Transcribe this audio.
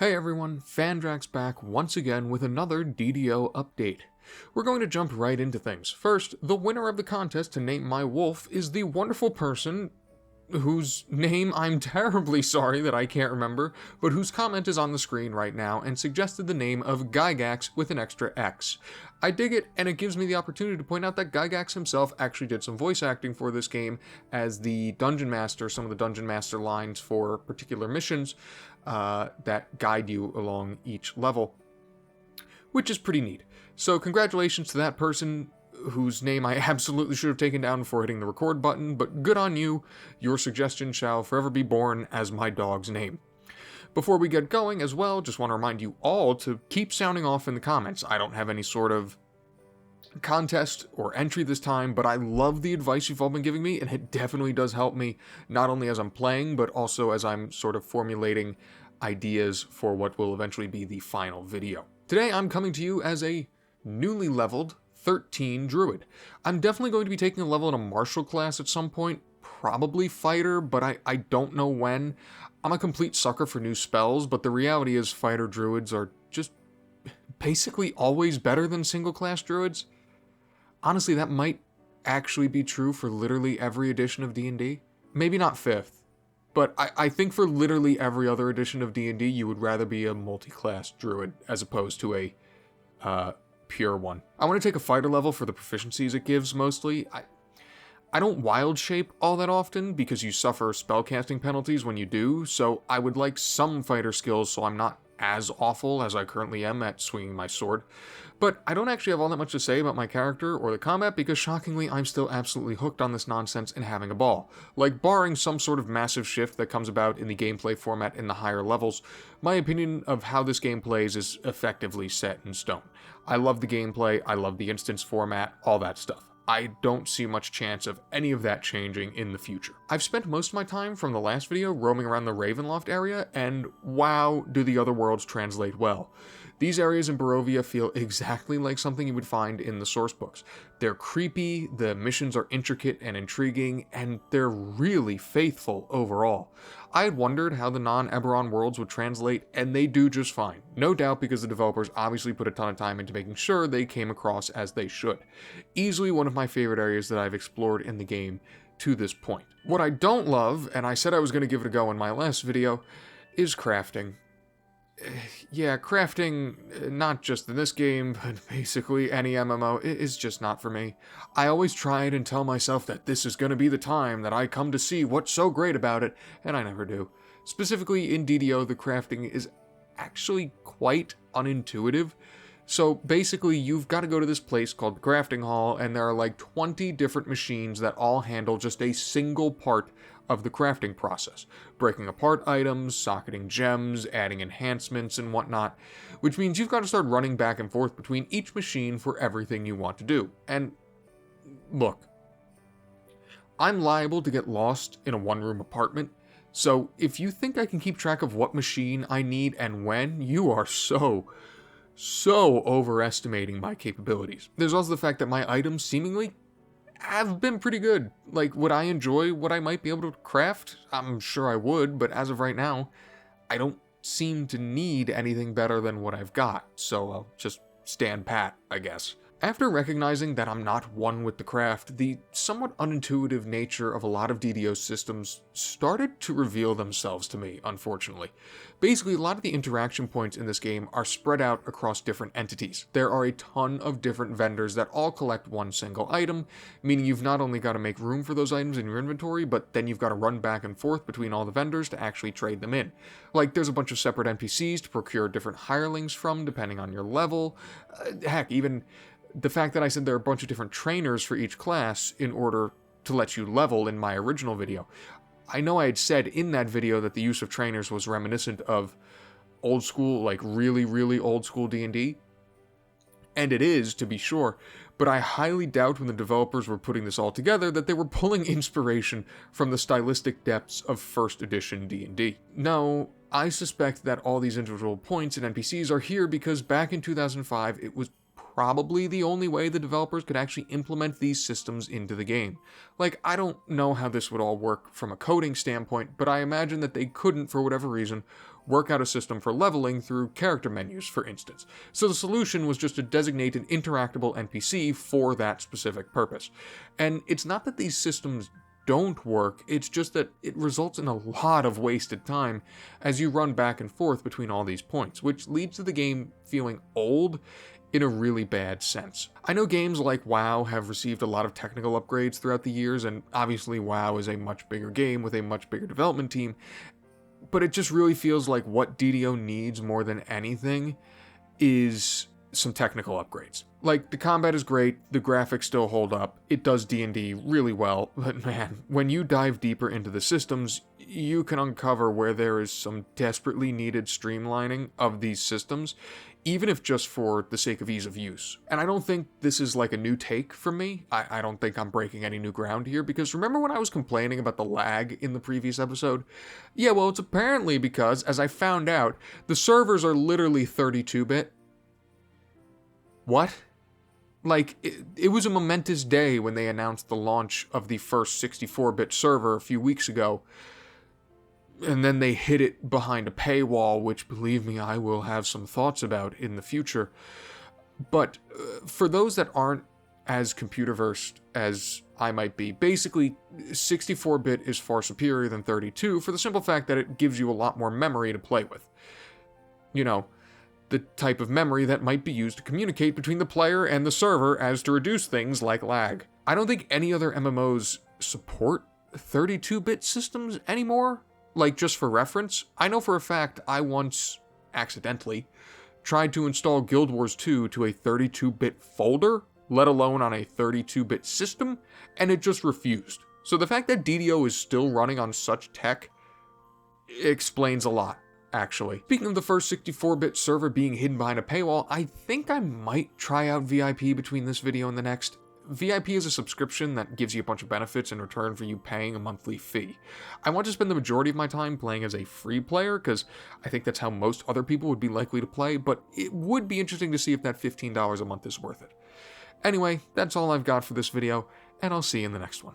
Hey everyone, Fandrax back once again with another DDO update. We're going to jump right into things. First, the winner of the contest to name my wolf is the wonderful person whose name I'm terribly sorry that I can't remember, but whose comment is on the screen right now and suggested the name of Gygax with an extra X. I dig it, and it gives me the opportunity to point out that Gygax himself actually did some voice acting for this game as the Dungeon Master, some of the Dungeon Master lines for particular missions that guide you along each level, which is pretty neat. So congratulations to that person whose name I absolutely should have taken down before hitting the record button, but good on you. Your suggestion shall forever be borne as my dog's name. Before we get going as well, just want to remind you all to keep sounding off in the comments. I don't have any sort of contest or entry this time, but I love the advice you've all been giving me, and it definitely does help me, not only as I'm playing, but also as I'm sort of formulating ideas for what will eventually be the final video. Today I'm coming to you as a newly leveled 13 druid. I'm definitely going to be taking a level in a martial class at some point, probably fighter, but I don't know when. I'm a complete sucker for new spells, but the reality is fighter druids are just basically always better than single class druids. Honestly, that might actually be true for literally every edition of D&D. Maybe not 5th, but I think for literally every other edition of D&D, you would rather be a multi-class druid as opposed to a pure one. I want to take a fighter level for the proficiencies it gives mostly. I don't wild shape all that often because you suffer spellcasting penalties when you do, so I would like some fighter skills so I'm not as awful as I currently am at swinging my sword. But I don't actually have all that much to say about my character or the combat because shockingly I'm still absolutely hooked on this nonsense and having a ball. Like, barring some sort of massive shift that comes about in the gameplay format in the higher levels, my opinion of how this game plays is effectively set in stone. I love the gameplay, I love the instance format, all that stuff. I don't see much chance of any of that changing in the future. I've spent most of my time from the last video roaming around the Ravenloft area, and wow, do the other worlds translate well. These areas in Barovia feel exactly like something you would find in the source books. They're creepy, the missions are intricate and intriguing, and they're really faithful overall. I had wondered how the non-Eberron worlds would translate, and they do just fine. No doubt because the developers obviously put a ton of time into making sure they came across as they should. Easily one of my favorite areas that I've explored in the game to this point. What I don't love, and I said I was going to give it a go in my last video, is crafting. Yeah, crafting, not just in this game, but basically any MMO, is just not for me. I always tried and tell myself that this is going to be the time that I come to see what's so great about it, and I never do. Specifically in DDO, the crafting is actually quite unintuitive. So basically, you've got to go to this place called the Crafting Hall, and there are like 20 different machines that all handle just a single part of the crafting process. Breaking apart items, socketing gems, adding enhancements and whatnot, which means you've got to start running back and forth between each machine for everything you want to do. And look, I'm liable to get lost in a one-room apartment, so if you think I can keep track of what machine I need and when, you are so overestimating my capabilities. There's also the fact that my items seemingly have been pretty good. Like, would I enjoy what I might be able to craft? I'm sure I would, but as of right now, I don't seem to need anything better than what I've got, so I'll just stand pat, I guess. After recognizing that I'm not one with the craft, the somewhat unintuitive nature of a lot of DDO systems started to reveal themselves to me, unfortunately. Basically, a lot of the interaction points in this game are spread out across different entities. There are a ton of different vendors that all collect one single item, meaning you've not only got to make room for those items in your inventory, but then you've got to run back and forth between all the vendors to actually trade them in. Like, there's a bunch of separate NPCs to procure different hirelings from, depending on your level. Heck, even the fact that I said there are a bunch of different trainers for each class in order to let you level in my original video. I know I had said in that video that the use of trainers was reminiscent of old school, like really old school D&D. And it is, to be sure, but I highly doubt when the developers were putting this all together that they were pulling inspiration from the stylistic depths of 1st edition D&D. No, I suspect that all these individual points and NPCs are here because back in 2005 it was probably the only way the developers could actually implement these systems into the game. Like, I don't know how this would all work from a coding standpoint, but I imagine that they couldn't, for whatever reason, work out a system for leveling through character menus, for instance. So the solution was just to designate an interactable NPC for that specific purpose. And it's not that these systems don't work, it's just that it results in a lot of wasted time as you run back and forth between all these points, which leads to the game feeling old in a really bad sense. I know games like WoW have received a lot of technical upgrades throughout the years, and obviously WoW is a much bigger game with a much bigger development team, but it just really feels like what DDO needs more than anything is some technical upgrades. Like, the combat is great, the graphics still hold up, it does D&D really well, but man, when you dive deeper into the systems, you can uncover where there is some desperately needed streamlining of these systems, even if just for the sake of ease of use. And I don't think this is like a new take from me. I don't think I'm breaking any new ground here, because remember when I was complaining about the lag in the previous episode? Yeah, well, it's apparently because, as I found out, the servers are literally 32-bit. What? Like, it was a momentous day when they announced the launch of the first 64-bit server a few weeks ago, and then they hid it behind a paywall, which, believe me, I will have some thoughts about in the future. But for those that aren't as computer-versed as I might be, basically, 64-bit is far superior than 32 for the simple fact that it gives you a lot more memory to play with. You know, the type of memory that might be used to communicate between the player and the server as to reduce things like lag. I don't think any other MMOs support 32-bit systems anymore. Like, just for reference, I know for a fact I once, accidentally, tried to install Guild Wars 2 to a 32-bit folder, let alone on a 32-bit system, and it just refused. So the fact that DDO is still running on such tech explains a lot, actually. Speaking of the first 64-bit server being hidden behind a paywall, I think I might try out VIP between this video and the next. VIP is a subscription that gives you a bunch of benefits in return for you paying a monthly fee. I want to spend the majority of my time playing as a free player, because I think that's how most other people would be likely to play, but it would be interesting to see if that $15 a month is worth it. Anyway, that's all I've got for this video, and I'll see you in the next one.